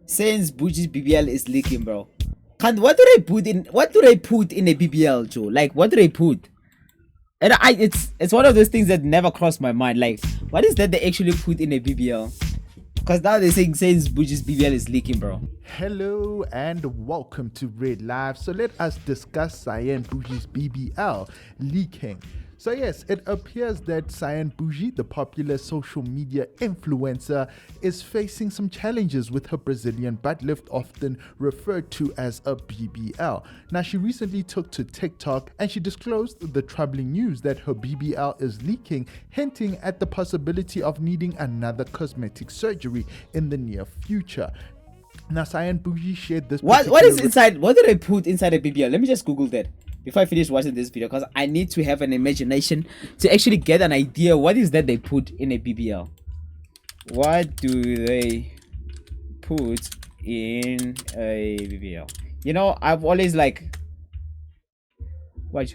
Since Boujee's BBL is leaking, bro. And what do they put in? What do they put in a BBL, Joe? Like, what do they put? And it's one of those things that never crossed my mind. Like, what is that they actually put in a BBL? Because now they're saying since Boujee's BBL is leaking, bro. Hello and welcome to Red Live. So let us discuss Cyan Boujee's BBL leaking. So yes, it appears that Cyan Boujee, the popular social media influencer, is facing some challenges with her Brazilian butt lift, often referred to as a BBL. Now, she recently took to TikTok and she disclosed the troubling news that her BBL is leaking, hinting at the possibility of needing another cosmetic surgery in the near future. Now, Cyan Boujee shared this. What is inside? What did I put inside a BBL? Let me just Google that before I finish watching this video, because I need to have an imagination to actually get an idea what is that they put in a BBL. What do they put in a BBL? You know, I've always like, what?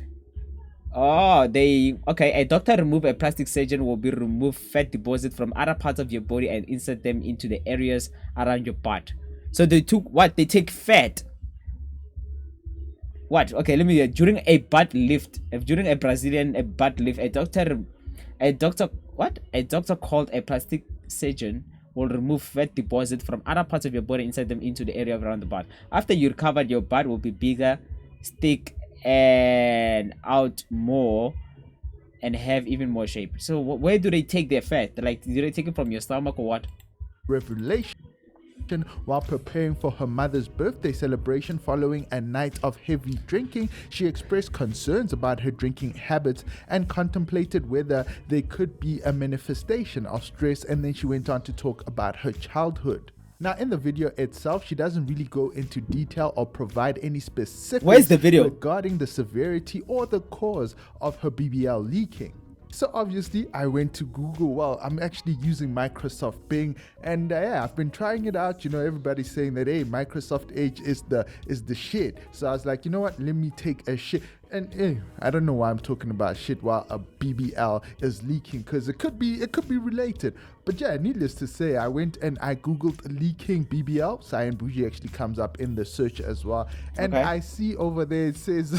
Oh, a doctor remove a plastic surgeon will be remove fat deposit from other parts of your body and insert them into the areas around your butt. So they took what? They take fat. What? Okay, let me. During a butt lift, during a Brazilian butt lift, a doctor called a plastic surgeon will remove fat deposit from other parts of your body, insert them into the area around the butt. After you recover, your butt will be bigger, stick and out more, and have even more shape. So where do they take their fat? Like, do they take it from your stomach or what? Revelation while preparing for her mother's birthday celebration following a night of heavy drinking. She expressed concerns about her drinking habits and contemplated whether they could be a manifestation of stress, and then she went on to talk about her childhood. Now, in the video itself, she doesn't really go into detail or provide any specifics. Where's the video? Regarding the severity or the cause of her BBL leaking. So obviously I went to Google. Well, I'm actually using Microsoft Bing, and yeah, I've been trying it out. You know, everybody's saying that, hey, Microsoft Edge is the shit. So I was like, you know what? Let me take a shit. And I don't know why I'm talking about shit while a BBL is leaking, because it could be related. But yeah, needless to say, I went and I googled leaking BBL. Cyan Boujee actually comes up in the search as well, and okay. I see over there it says,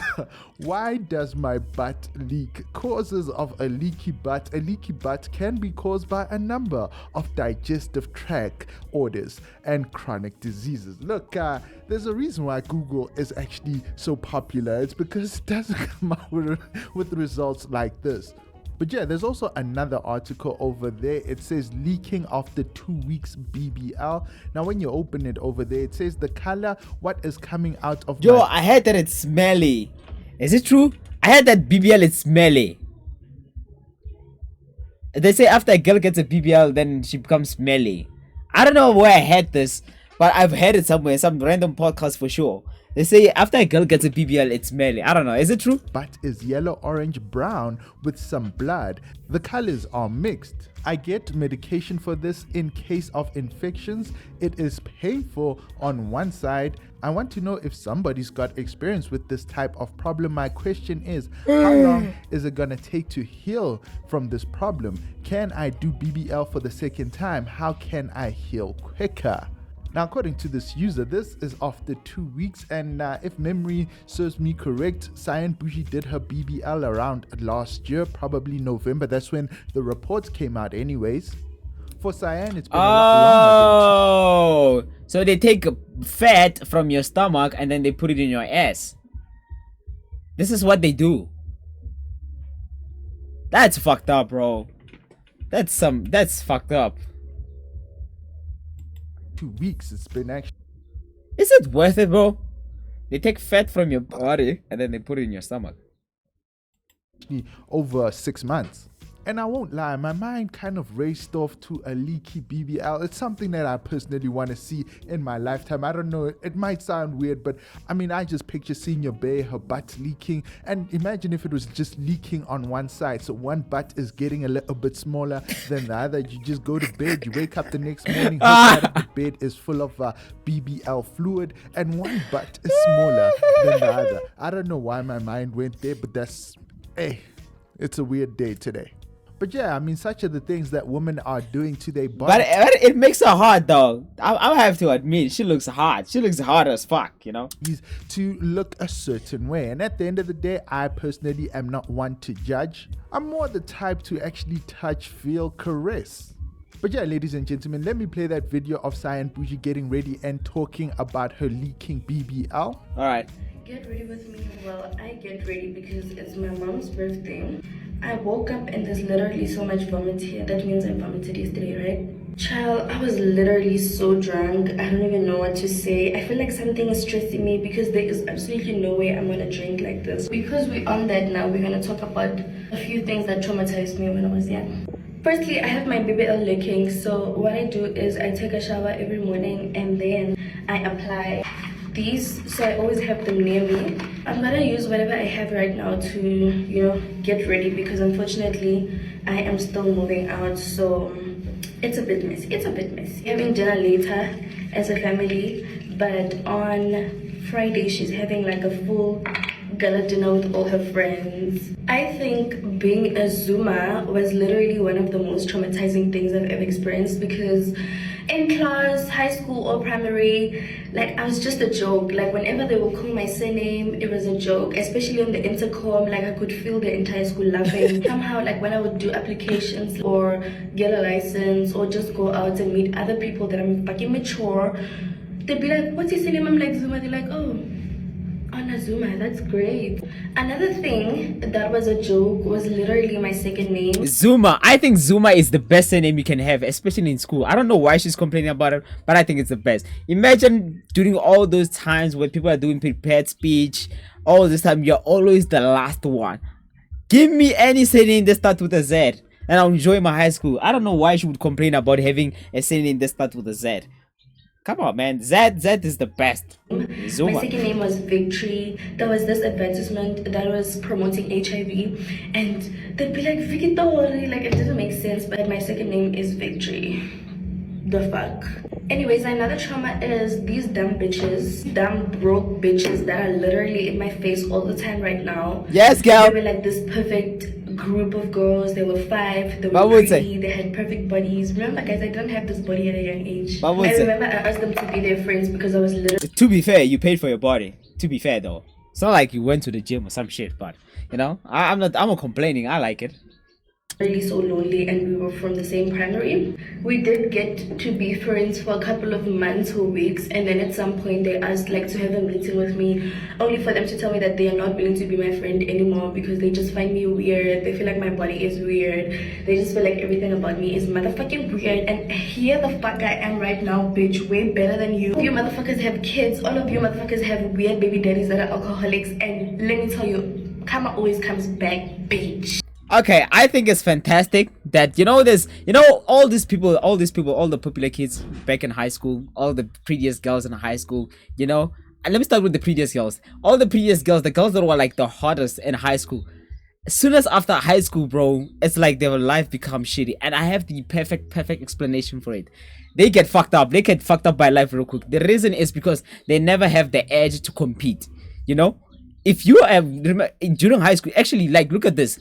"Why does my butt leak? Causes of a leaky butt. A leaky butt can be caused by a number of digestive tract orders and chronic diseases." Look, there's a reason why Google is actually so popular. It's because it doesn't come out with results like this. But yeah, there's also another article over there. It says leaking after 2 weeks BBL. Now, when you open it over there, it says the color, what is coming out of I heard that it's smelly. Is it true? I heard that BBL is smelly. They say after a girl gets a BBL, then she becomes smelly. I don't know where I heard this, but I've heard it somewhere, some random podcast for sure. They say after a girl gets a BBL, it's smelly. I don't know. Is it true? Butt is yellow, orange, brown with some blood. The colors are mixed. I get medication for this in case of infections. It is painful on one side. I want to know if somebody's got experience with this type of problem. My question is, how long is it gonna take to heal from this problem? Can I do BBL for the second time? How can I heal quicker? Now, according to this user, this is after 2 weeks, and if memory serves me correct, Cyan Boujee did her BBL around last year, probably November. That's when the reports came out anyways. For Cyan, it's been a lot longer. So they take fat from your stomach and then they put it in your ass. This is what they do. That's fucked up, bro. That's fucked up. 2 weeks, it's been actually. Is it worth it, bro? They take fat from your body and then they put it in your stomach. Over 6 months. And I won't lie, my mind kind of raced off to a leaky BBL. It's something that I personally want to see in my lifetime. I don't know, it might sound weird, but I mean, I just picture seeing your bae, her butt leaking. And imagine if it was just leaking on one side. So one butt is getting a little bit smaller than the other. You just go to bed, you wake up the next morning, whole side of the bed is full of BBL fluid, and one butt is smaller than the other. I don't know why my mind went there, but that's, hey, it's a weird day today. But yeah, I mean, such are the things that women are doing to their But body. it makes her hot though. I have to admit, she looks hot. She looks hot as fuck, you know. To look a certain way. And at the end of the day, I personally am not one to judge. I'm more the type to actually touch, feel, caress. But yeah, ladies and gentlemen, let me play that video of Cyan Boujee getting ready and talking about her leaking BBL. All right. Get ready with me. Well, I get ready because it's my mom's birthday. I woke up and there's literally so much vomit here. That means I vomited yesterday, right? Child, I was literally so drunk. I don't even know what to say. I feel like something is stressing me because there is absolutely no way I'm gonna drink like this. Because we're on that now, we're gonna talk about a few things that traumatized me when I was young. Firstly, I have my BBL leaking. So what I do is I take a shower every morning and then I apply these, so I always have them near me. I'm gonna use whatever I have right now to, you know, get ready because unfortunately I am still moving out, so it's a bit messy. Having dinner later as a family, but on Friday she's having like a full gala dinner with all her friends. I think being a Zoomer was literally one of the most traumatizing things I've ever experienced because in class, high school or primary, like I was just a joke. Like whenever they would call my surname, it was a joke, especially on the intercom. Like I could feel the entire school laughing. Somehow, like when I would do applications or get a license or just go out and meet other people that I'm fucking mature, they'd be like, what's your surname? I'm like, Zuma. They're like, oh, Anna Zuma, that's great. Another thing that was a joke was literally my second name. Zuma. I think Zuma is the best name you can have, especially in school. I don't know why she's complaining about it, but I think it's the best. Imagine during all those times where people are doing prepared speech, all this time you're always the last one. Give me any surname that starts with a Z, and I'll enjoy my high school. I don't know why she would complain about having a surname that starts with a Z. Come on, man. Z is the best. Zuma. My second name was Victory. There was this advertisement that was promoting HIV, and they'd be like, Victory. Like, it doesn't make sense, but my second name is Victory. The fuck? Anyways, another trauma is these dumb bitches, dumb broke bitches that are literally in my face all the time right now. Yes, girl. They were like this perfect group of girls. They were 5. They were pretty. They had perfect bodies. Remember, guys, I didn't have this body at a young age. I remember I asked them to be their friends because I was literally. To be fair, you paid for your body. To be fair, though, it's not like you went to the gym or some shit. But you know, I'm not complaining. I like it. Really so lonely, and we were from the same primary. We did get to be friends for a couple of months or weeks, and then at some point they asked like to have a meeting with me, only for them to tell me that they are not willing to be my friend anymore because they just find me weird. They feel like my body is weird. They just feel like everything about me is motherfucking weird. And here the fuck I am right now, bitch, way better than you. You motherfuckers have kids. All of you motherfuckers have weird baby daddies that are alcoholics, and let me tell you, karma always comes back, bitch. Okay, I think it's fantastic that, you know, there's, you know, all the popular kids back in high school, all the prettiest girls in high school, you know. And let me start with the prettiest girls. All the prettiest girls, the girls that were like the hottest in high school. As soon as after high school, bro, it's like their life becomes shitty. And I have the perfect explanation for it. They get fucked up. They get fucked up by life real quick. The reason is because they never have the edge to compete, you know. If you have, during high school, actually, like, look at this.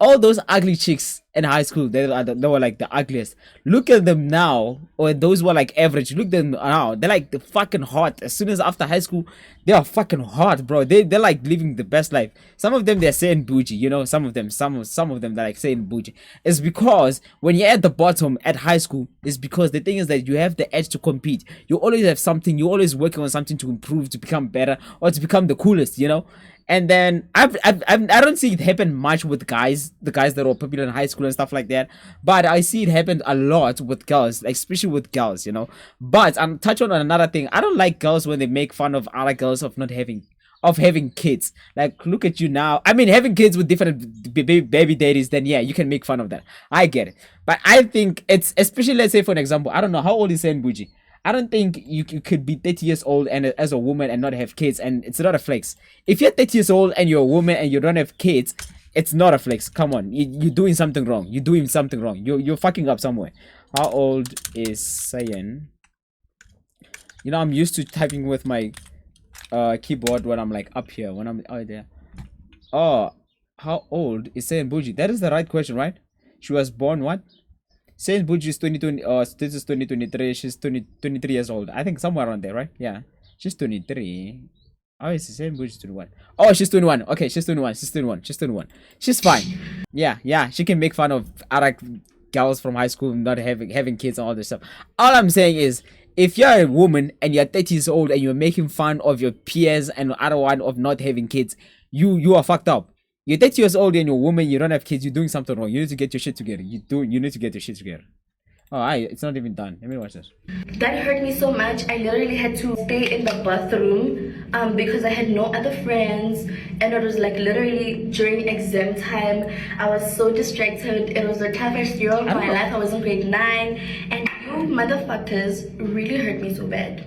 All those ugly chicks in high school, they were like the ugliest. Look at them now, or those were like average. Look at them now, they're like the fucking hot. As soon as after high school, they are fucking hot, bro. They're like living the best life. Some of them they're saying Boujee, you know. Some of them they're like saying Boujee. It's because when you're at the bottom at high school, it's because the thing is that you have the edge to compete. You always have something. You're always working on something to improve, to become better, or to become the coolest, you know. And then I don't see it happen much with guys, the guys that were popular in high school and stuff like that. But I see it happen a lot with girls, like especially with girls, you know. But I'm touching on another thing. I don't like girls when they make fun of other girls of not having kids. Like, look at you now. I mean, having kids with different baby daddies, then yeah, you can make fun of that. I get it. But I think it's, especially, let's say for an example, I don't know how old is Cyan Boujee. I don't think you could be 30 years old and as a woman and not have kids, and it's not a flex. If you're 30 years old and you're a woman and you don't have kids, it's not a flex. Come on, you're doing something wrong. You're fucking up somewhere. How old is Cyan? You know, I'm used to typing with my keyboard when I'm like up here. When I'm there. Oh, how old is Cyan Boujee? That is the right question, right? She was born what? Saint Boujee is 2020, this is 2023. She's 23 years old. I think somewhere around there, right? Yeah. She's 23. Oh, it's the same Boujee is 21. Oh, she's 21. Okay, she's 21. She's 21. She's 21. She's fine. Yeah. She can make fun of other girls from high school not having kids and all this stuff. All I'm saying is, if you're a woman and you're 30 years old and you're making fun of your peers and other one of not having kids, you are fucked up. You're 30 years old and you're a woman, you don't have kids, you're doing something wrong. You need to get your shit together. You need to get your shit together. Oh, it's not even done. Let me watch this. That hurt me so much. I literally had to stay in the bathroom because I had no other friends, and it was like literally during exam time. I was so distracted. It was the toughest year of my life. I was in grade 9, and you motherfuckers really hurt me so bad.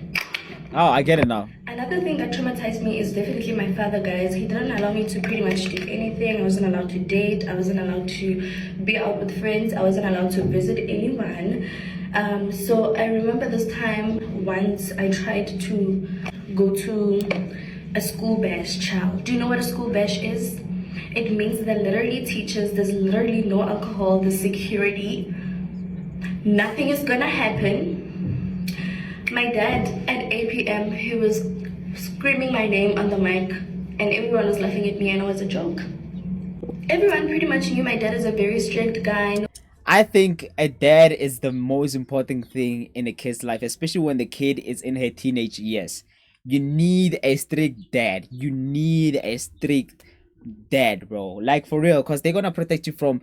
Oh, I get it now. Another thing that traumatized me is definitely my father, guys. He didn't allow me to pretty much do anything. I wasn't allowed to date. I wasn't allowed to be out with friends. I wasn't allowed to visit anyone. So I remember this time once I tried to go to a school bash, child. Do you know what a school bash is? It means that literally teachers, there's literally no alcohol, the security. Nothing is gonna happen. My dad at 8 p.m. he was screaming my name on the mic and everyone was laughing at me and it was a joke. Everyone pretty much knew my dad is a very strict guy. I think a dad is the most important thing in a kid's life, especially when the kid is in her teenage years. You need a strict dad. You need a strict dad, bro. Like for real, because they're gonna protect you from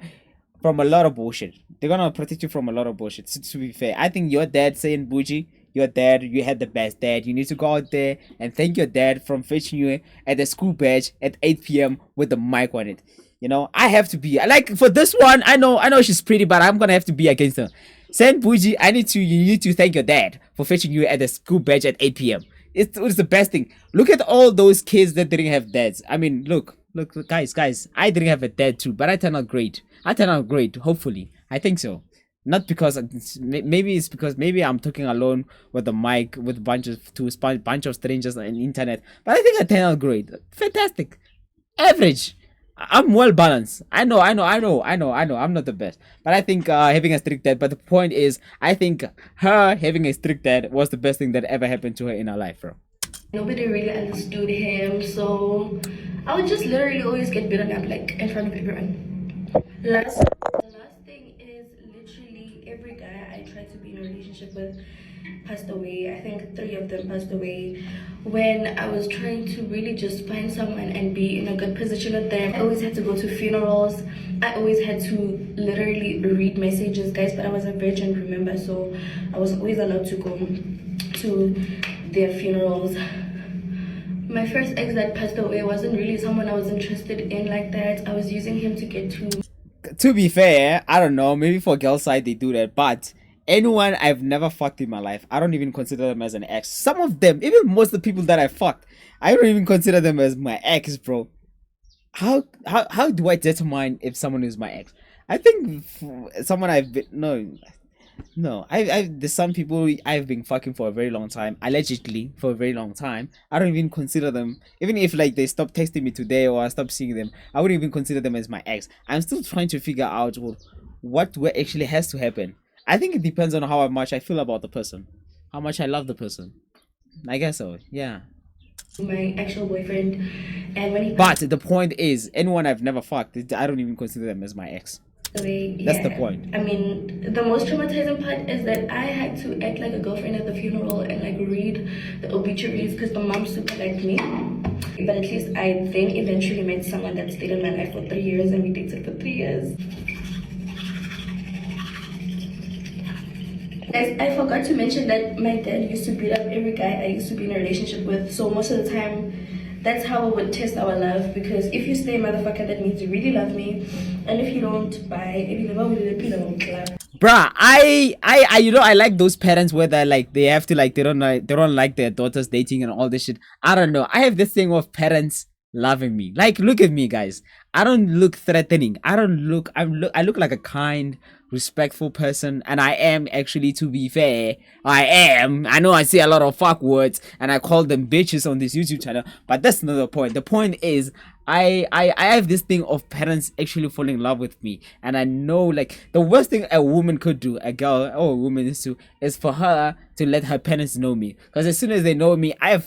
a lot of bullshit. They're gonna protect you from a lot of bullshit. To be fair, I think your dad saying Boujee, your dad, you had the best dad. You need to go out there and thank your dad from fetching you at the school badge at 8 p.m. with the mic on it. You know, I have to be like for this one. I know she's pretty, but I'm gonna have to be against her. Saint Boujee, you need to thank your dad for fetching you at the school badge at 8 p.m. It's the best thing. Look at all those kids that didn't have dads. I mean, look, guys. I didn't have a dad too, but I turned out great. Hopefully. I think so. Not because maybe it's because maybe I'm talking alone with the mic with a bunch of strangers on the internet. But I think I turned out great. Fantastic. Average. I'm well balanced. I know. I'm not the best. But I think having a strict dad. But the point is, I think her having a strict dad was the best thing that ever happened to her in her life, bro. Nobody really understood him, so I would just literally always get beaten up like in front of everyone. The last thing is literally every guy I tried to be in a relationship with passed away. I think 3 of them passed away. When I was trying to really just find someone and be in a good position with them, I always had to go to funerals. I always had to literally read messages, guys, but I was a virgin, remember, so I was always allowed to go to their funerals. My first ex that passed away wasn't really someone I was interested in like that. I was using him to get to be fair, I don't know, maybe for girl side they do that, but anyone I've never fucked in my life, I don't even consider them as an ex. Some of them, even most of the people that I fucked, I don't even consider them as my ex, bro. How do I determine if someone is my ex? I think someone I've been there's some people I've been fucking for a very long time, allegedly for a very long time. I don't even consider them, even if like they stop texting me today or I stop seeing them, I wouldn't even consider them as my ex. I'm still trying to figure out what actually has to happen. I think it depends on how much I feel about the person, how much I love the person. I guess so, yeah. My actual boyfriend, and when he but the point is, anyone I've never fucked, I don't even consider them as my ex. That's the point. I mean, the most traumatizing part is that I had to act like a girlfriend at the funeral and like read the obituaries because the mom super liked me. But at least I then eventually met someone that stayed in my life for 3 years and we dated for 3 years. Guys, I forgot to mention that my dad used to beat up every guy I used to be in a relationship with. So most of the time, that's how I would test our love. Because if you stay a motherfucker, that means you really love me. And if you don't, bye. If you never will be the bruh, I like those parents where they like they have to like they don't like their daughters dating and all this shit. I don't know. I have this thing of parents loving me. Like, look at me, guys. I don't look threatening. I look like a kind, respectful person, and I am actually, to be fair, I know I say a lot of fuck words and I call them bitches on this YouTube channel, but that's not the point. The point is I have this thing of parents actually falling in love with me, and I know like the worst thing a woman could do, a girl or a woman is for her to let her parents know me, because as soon as they know me, I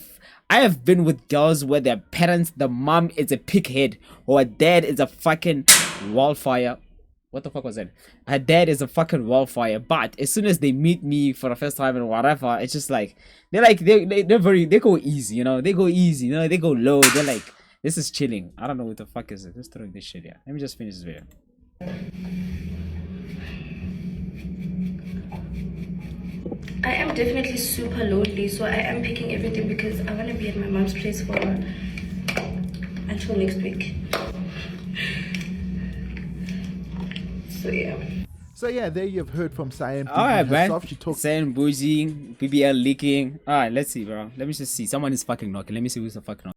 have been with girls where their parents, the mom is a pighead or a dad is a fucking wildfire. What the fuck was that? Her dad is a fucking wildfire, but as soon as they meet me for the first time and whatever, it's just like they go easy, you know, they go easy, you know, they go low, they're like, this is chilling. I don't know what the fuck is it. Let's throw this shit here. Let me just finish this video. I am definitely super lonely, so I am picking everything because I want to be at my mom's place for until next week. So yeah, there you've heard from Cyan. Alright, man. herself. She talks Cyan, Boujee, BBL leaking. Alright, let's see, bro. Let me just see. Someone is fucking knocking. Let me see who's the fucking knocking.